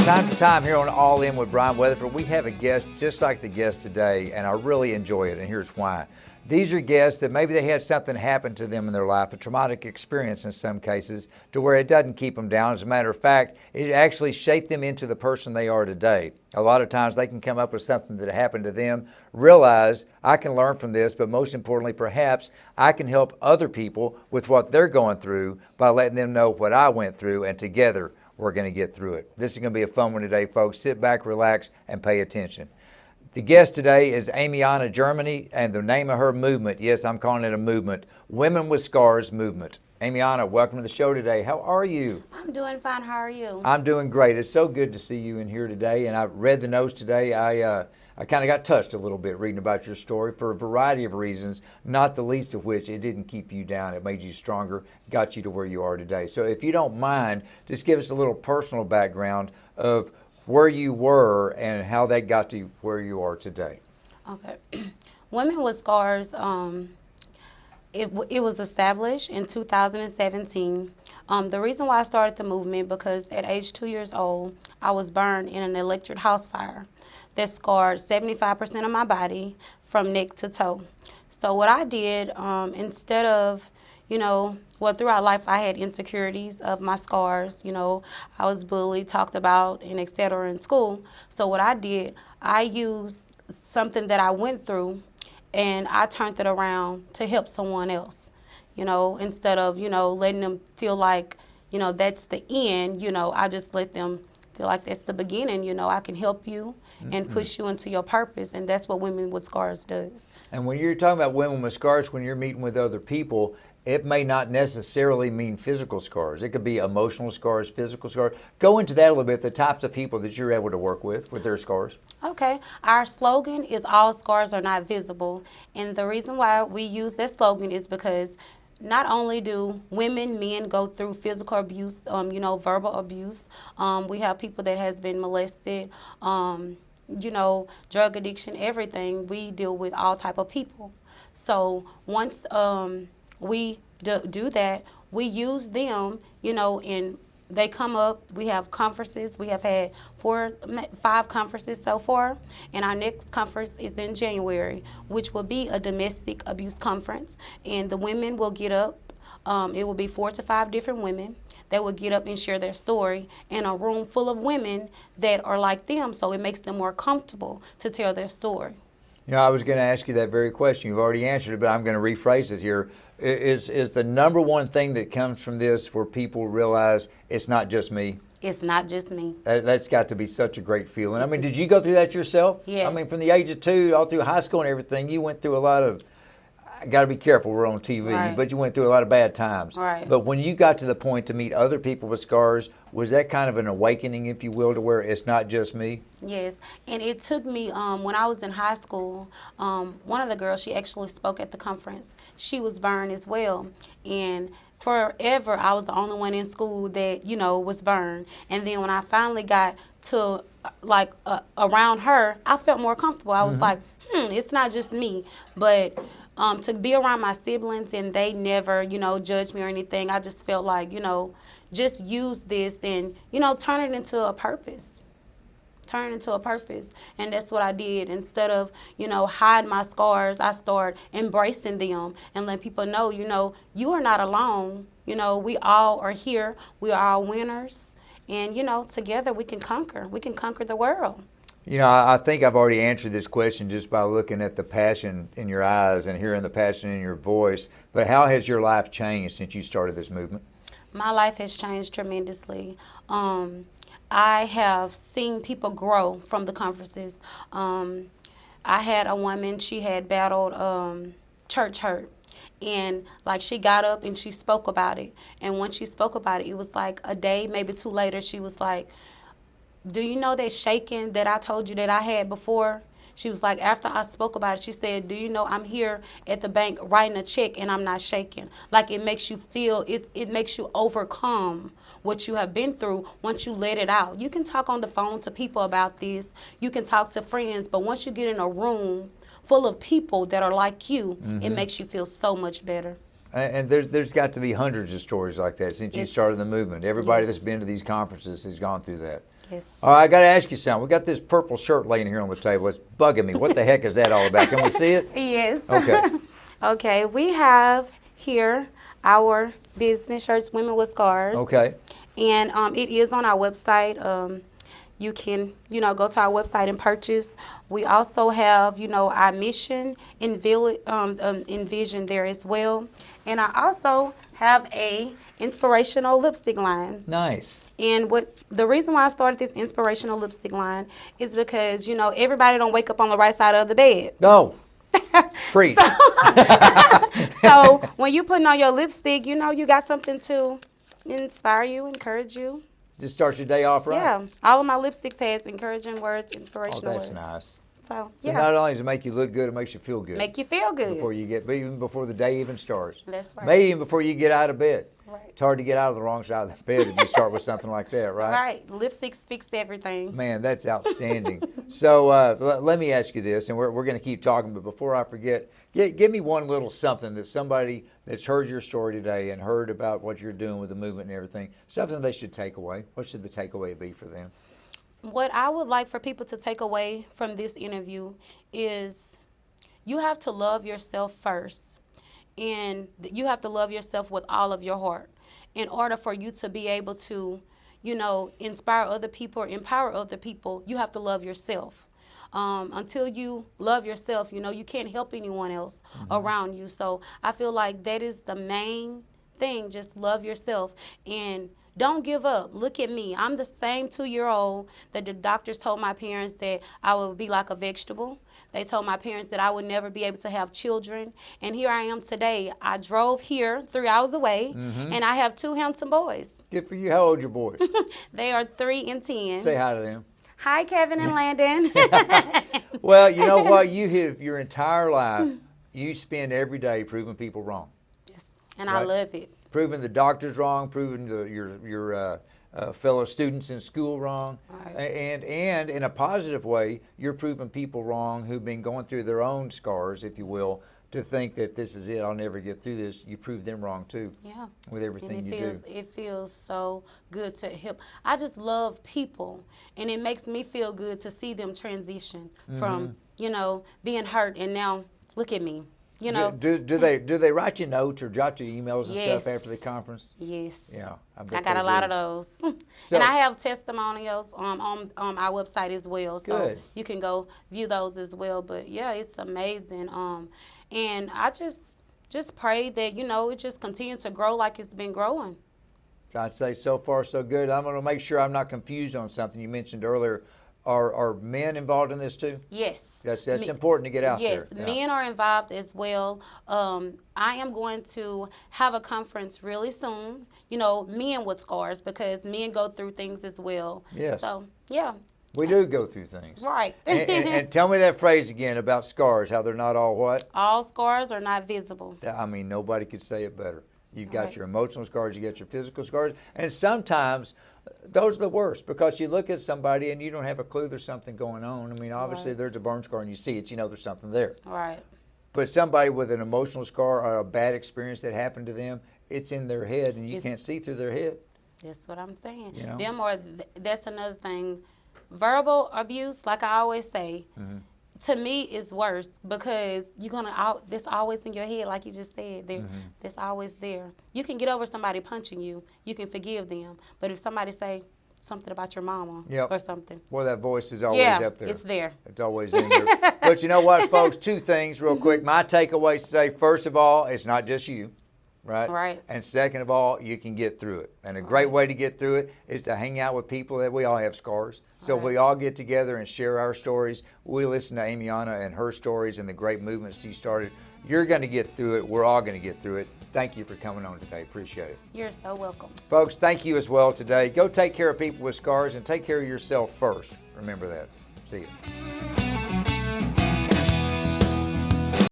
Time to time here on All In with Brian Weatherford, we have a guest just like the guest today, and I really enjoy it, and here's why. These are guests that maybe they had something happen to them in their life, a traumatic experience in some cases, to where it doesn't keep them down. As a matter of fact, it actually shaped them into the person they are today. A lot of times they can come up with something that happened to them, realize I can learn from this, but most importantly, perhaps I can help other people with what they're going through by letting them know what I went through, and together we're going to get through it. This is going to be a fun one today, folks. Sit back, relax, and pay attention. The guest today is Amiana Germany, and the name of her movement, yes, I'm calling it a movement, Women with Scars Movement. Amiana, welcome to the show today. How are you? I'm doing fine. How are you? I'm doing great. It's so good to see you in here today, and I read the notes today. I kind of got touched a little bit reading about your story for a variety of reasons, not the least of which it didn't keep you down. It made you stronger, got you to where you are today. So if you don't mind, just give us a little personal background of where you were and how that got to where you are today. Okay. Women with Scars, it was established in 2017. The reason why I started the movement, because at age 2 years old, I was burned in an electric house fire that scarred 75% of my body from neck to toe. So what I did, instead of, throughout life I had insecurities of my scars. I was bullied, talked about, and et cetera in school. So what I did, I used something that I went through and I turned it around to help someone else. Instead of, letting them feel like, that's the end, I just let them feel like that's the beginning. I can help you and push you into your purpose, and that's what Women with Scars does. And when you're talking about women with scars, when you're meeting with other people, it may not necessarily mean physical scars. It could be emotional scars, physical scars. Go into that a little bit, the types of people that you're able to work with their scars. Okay. Our slogan is all scars are not visible. And the reason why we use that slogan is because not only do men go through physical abuse, verbal abuse. We have people that has been molested, drug addiction, everything. We deal with all type of people. So once we do that, we use them, and they come up. We have conferences. We have had 5 conferences so far, and our next conference is in January, which will be a domestic abuse conference. And the women will get up. It will be 4 to 5 different women that will get up and share their story in a room full of women that are like them, so it makes them more comfortable to tell their story. I was going to ask you that very question. You've already answered it, but I'm going to rephrase it here. Is the number one thing that comes from this where people realize it's not just me? It's not just me. That's got to be such a great feeling. Yes. Did you go through that yourself? Yes. From the age of 2 all through high school and everything, you went through a lot of, I got to be careful, we're on TV, right. But you went through a lot of bad times. Right. But when you got to the point to meet other people with scars, was that kind of an awakening, if you will, to where it's not just me? Yes, and it took me, when I was in high school, one of the girls, she actually spoke at the conference. She was burned as well, and forever I was the only one in school that, was burned. And then when I finally got to, around her, I felt more comfortable. I was like, it's not just me. But to be around my siblings and they never, judge me or anything, I just felt like, just use this and, turn it into a purpose. Turn it into a purpose. And that's what I did. Instead of, hide my scars, I started embracing them and let people know, you are not alone. We all are here. We are all winners. And, together we can conquer. We can conquer the world. I think I've already answered this question just by looking at the passion in your eyes and hearing the passion in your voice. But how has your life changed since you started this movement? My life has changed tremendously. I have seen people grow from the conferences. I had a woman, she had battled church hurt. And she got up and she spoke about it. And when she spoke about it, it was like a day, maybe 2 later, she was like, do you know that shaking that I told you that I had before? She was like, after I spoke about it, she said, do you know I'm here at the bank writing a check and I'm not shaking. It makes you feel, it makes you overcome what you have been through once you let it out. You can talk on the phone to people about this. You can talk to friends, but once you get in a room full of people that are like you, it makes you feel so much better. And there's got to be hundreds of stories like that since you started the movement. Everybody that's been to these conferences has gone through that. Yes. All right, I got to ask you something. We got this purple shirt laying here on the table. It's bugging me. What the heck is that all about? Can we see it? Yes. Okay. Okay, we have here our business shirts, Women with Scars. Okay. And it is on our website. You can, go to our website and purchase. We also have, our mission and envision there as well. And I also have a inspirational lipstick line. Nice. And the reason why I started this inspirational lipstick line is because, everybody don't wake up on the right side of the bed. No. Preach. So when you putting on your lipstick, you got something to inspire you, encourage you. Just starts your day off right. Yeah, all of my lipsticks has encouraging words, inspirational words. Oh, that's nice. So not only does it make you look good, it makes you feel good. Make you feel good. Even before the day even starts. That's right. Maybe even before you get out of bed. Right. It's hard to get out of the wrong side of the bed if you start with something like that, right? Right. Lipsticks fixed everything. Man, that's outstanding. So let me ask you this, and we're going to keep talking, but before I forget, give me one little something that somebody that's heard your story today and heard about what you're doing with the movement and everything, something they should take away. What should the takeaway be for them? What I would like for people to take away from this interview is you have to love yourself first. And you have to love yourself with all of your heart in order for you to be able to, inspire other people or empower other people. You have to love yourself. Until you love yourself, you can't help anyone else around you. So I feel like that is the main thing. Just love yourself and don't give up. Look at me. I'm the same 2-year-old that the doctors told my parents that I would be like a vegetable. They told my parents that I would never be able to have children. And here I am today. I drove here 3 hours away, and I have 2 handsome boys. Good for you. How old are your boys? They are 3 and 10. Say hi to them. Hi, Kevin and Landon. Well, you know what? You have your entire life, you spend every day proving people wrong. Yes, and I love it. Proving the doctors wrong, proving your fellow students in school wrong, and in a positive way, you're proving people wrong who've been going through their own scars, if you will, to think that this is it, I'll never get through this. You prove them wrong too. Yeah. With everything you do. It feels so good to help. I just love people, and it makes me feel good to see them transition from being hurt, and now look at me. Do they write you notes or jot you emails and stuff after the conference? Yes. Yeah. I got a lot of those. And I have testimonials on our website as well. So you can go view those as well. But yeah, it's amazing. And I just pray that, it just continues to grow like it's been growing. I'd say so far so good. I'm going to make sure I'm not confused on something you mentioned earlier. Are men involved in this too? Yes. That's important to get out there. Yes, men are involved as well. I am going to have a conference really soon, men with scars, because men go through things as well. Yes. So, yeah. We do go through things. Right. and tell me that phrase again about scars, how they're not all what? All scars are not visible. I mean, nobody could say it better. You've got your emotional scars, you got your physical scars, and sometimes those are the worst because you look at somebody and you don't have a clue there's something going on. I mean, obviously there's a burn scar and you see it, there's something there. Right. But somebody with an emotional scar or a bad experience that happened to them, it's in their head and you can't see through their head. That's what I'm saying. That's another thing. Verbal abuse, like I always say, to me is worse because that's always in your head, like you just said. That's always there. You can get over somebody punching you. You can forgive them. But if somebody say something about your mama or something. Well, that voice is always up there. It's there. It's always in there. But you know what, folks? 2 things real quick. My takeaways today, first of all, it's not just you. Right? And second of all, you can get through it. And a great way to get through it is to hang out with people that we all have scars. So we all get together and share our stories. We listen to Amiana and her stories and the great movements she started. You're going to get through it. We're all going to get through it. Thank you for coming on today. Appreciate it. You're so welcome. Folks, thank you as well today. Go take care of people with scars and take care of yourself first. Remember that. See you.